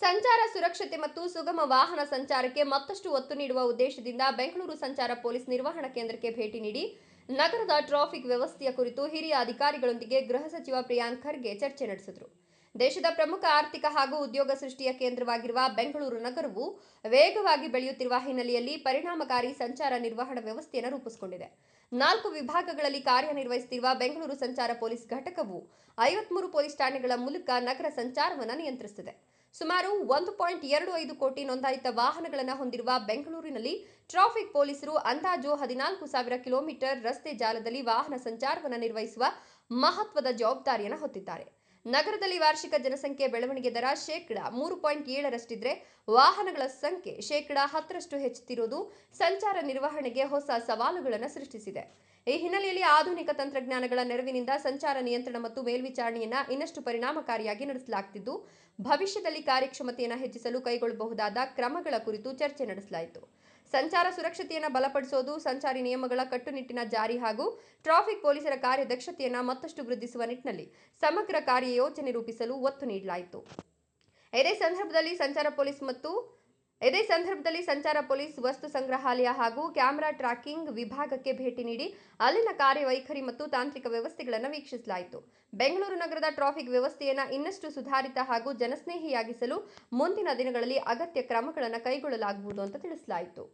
ಸಂಚಾರ ಸುರಕ್ಷತೆ ಮತ್ತು ಸುಗಮ ವಾಹನ ಸಂಚಾರಕ್ಕೆ ಮತ್ತಷ್ಟು ಒತ್ತು ನೀಡುವ ಉದ್ದೇಶದಿಂದ ಬೆಂಗಳೂರು ಸಂಚಾರ ಪೊಲೀಸ್ ನಿರ್ವಹಣಾ ಕೇಂದ್ರಕ್ಕೆ ಭೇಟಿ ನೀಡಿ ನಗರದ ಟ್ರಾಫಿಕ್ ವ್ಯವಸ್ಥೆಯ ಕುರಿತು ಹಿರಿಯ ಅಧಿಕಾರಿಗಳೊಂದಿಗೆ ಗೃಹ ಸಚಿವ ಪ್ರಿಯಾಂಕ್ ಖರ್ಗೆ ಚರ್ಚೆ ನಡೆಸಿದರು. ದೇಶದ ಪ್ರಮುಖ ಆರ್ಥಿಕ ಹಾಗೂ ಉದ್ಯೋಗ ಸೃಷ್ಟಿಯ ಕೇಂದ್ರವಾಗಿರುವ ಬೆಂಗಳೂರು ನಗರವು ವೇಗವಾಗಿ ಬೆಳೆಯುತ್ತಿರುವ ಹಿನ್ನೆಲೆಯಲ್ಲಿ ಪರಿಣಾಮಕಾರಿ ಸಂಚಾರ ನಿರ್ವಹಣಾ ವ್ಯವಸ್ಥೆಯನ್ನು ರೂಪಿಸಿಕೊಂಡಿದೆ. 4 ವಿಭಾಗಗಳಲ್ಲಿ ಕಾರ್ಯನಿರ್ವಹಿಸುತ್ತಿರುವ ಬೆಂಗಳೂರು ಸಂಚಾರ ಪೊಲೀಸ್ ಘಟಕವು 53 ಪೊಲೀಸ್ ಠಾಣೆಗಳ ಮೂಲಕ ನಗರ ಸಂಚಾರವನ್ನು ನಿಯಂತ್ರಿಸುತ್ತಿದೆ. ಸುಮಾರು 1.25 ಕೋಟಿ ನೋಂದಾಯಿತ ವಾಹನಗಳನ್ನು ಹೊಂದಿರುವ ಬೆಂಗಳೂರಿನಲ್ಲಿ ಟ್ರಾಫಿಕ್ ಪೊಲೀಸರು ಅಂದಾಜು 14,000 ಕಿಲೋಮೀಟರ್ ರಸ್ತೆ ಜಾಲದಲ್ಲಿ ವಾಹನ ಸಂಚಾರವನ್ನು ನಿರ್ವಹಿಸುವ ಮಹತ್ವದ ಜವಾಬ್ದಾರಿಯನ್ನು ಹೊತ್ತಿದ್ದಾರೆ. ನಗರದಲ್ಲಿ ವಾರ್ಷಿಕ ಜನಸಂಖ್ಯೆ ಬೆಳವಣಿಗೆ ದರ ಶೇಕಡಾ 3.7ರಷ್ಟಿದ್ರೆ ವಾಹನಗಳ ಸಂಖ್ಯೆ ಶೇಕಡಾ 10ರಷ್ಟು ಹೆಚ್ಚುತ್ತಿರುವುದು ಸಂಚಾರ ನಿರ್ವಹಣೆಗೆ ಹೊಸ ಸವಾಲುಗಳನ್ನು ಸೃಷ್ಟಿಸಿದೆ. ಈ ಹಿನ್ನೆಲೆಯಲ್ಲಿ ಆಧುನಿಕ ತಂತ್ರಜ್ಞಾನಗಳ ನೆರವಿನಿಂದ ಸಂಚಾರ ನಿಯಂತ್ರಣ ಮತ್ತು ಮೇಲ್ವಿಚಾರಣೆಯನ್ನು ಇನ್ನಷ್ಟು ಪರಿಣಾಮಕಾರಿಯಾಗಿ ನಡೆಸಲಾಗುತ್ತಿದ್ದು, ಭವಿಷ್ಯದಲ್ಲಿ ಕಾರ್ಯಕ್ಷಮತೆಯನ್ನು ಹೆಚ್ಚಿಸಲು ಕೈಗೊಳ್ಳಬಹುದಾದ ಕ್ರಮಗಳ ಕುರಿತು ಚರ್ಚೆ ನಡೆಸಲಾಯಿತು. ಸಂಚಾರ ಸುರಕ್ಷತೆಯನ್ನು ಬಲಪಡಿಸುವುದು, ಸಂಚಾರಿ ನಿಯಮಗಳ ಕಟ್ಟುನಿಟ್ಟಿನ ಜಾರಿ ಹಾಗೂ ಟ್ರಾಫಿಕ್ ಪೊಲೀಸರ ಕಾರ್ಯದಕ್ಷತೆಯನ್ನು ಮತ್ತಷ್ಟು ವೃದ್ಧಿಸುವ ನಿಟ್ಟಿನಲ್ಲಿ ಸಮಗ್ರ ಕಾರ್ಯಯೋಜನೆ ರೂಪಿಸಲು ಒತ್ತು ನೀಡಲಾಯಿತು. ಇದೇ ಸಂದರ್ಭದಲ್ಲಿ ಸಂಚಾರ ಪೊಲೀಸ್ ವಸ್ತು ಸಂಗ್ರಹಾಲಯ ಹಾಗೂ ಕ್ಯಾಮೆರಾ ಟ್ರ್ಯಾಕಿಂಗ್ ವಿಭಾಗಕ್ಕೆ ಭೇಟಿ ನೀಡಿ ಅಲ್ಲಿನ ಕಾರ್ಯವೈಖರಿ ಮತ್ತು ತಾಂತ್ರಿಕ ವ್ಯವಸ್ಥೆಗಳನ್ನು ವೀಕ್ಷಿಸಲಾಯಿತು. ಬೆಂಗಳೂರು ನಗರದ ಟ್ರಾಫಿಕ್ ವ್ಯವಸ್ಥೆಯನ್ನು ಇನ್ನಷ್ಟು ಸುಧಾರಿತ ಹಾಗೂ ಜನಸ್ನೇಹಿಯಾಗಿಸಲು ಮುಂದಿನ ದಿನಗಳಲ್ಲಿ ಅಗತ್ಯ ಕ್ರಮಗಳನ್ನು ಕೈಗೊಳ್ಳಲಾಗುವುದು ಅಂತ ತಿಳಿಸಲಾಯಿತು.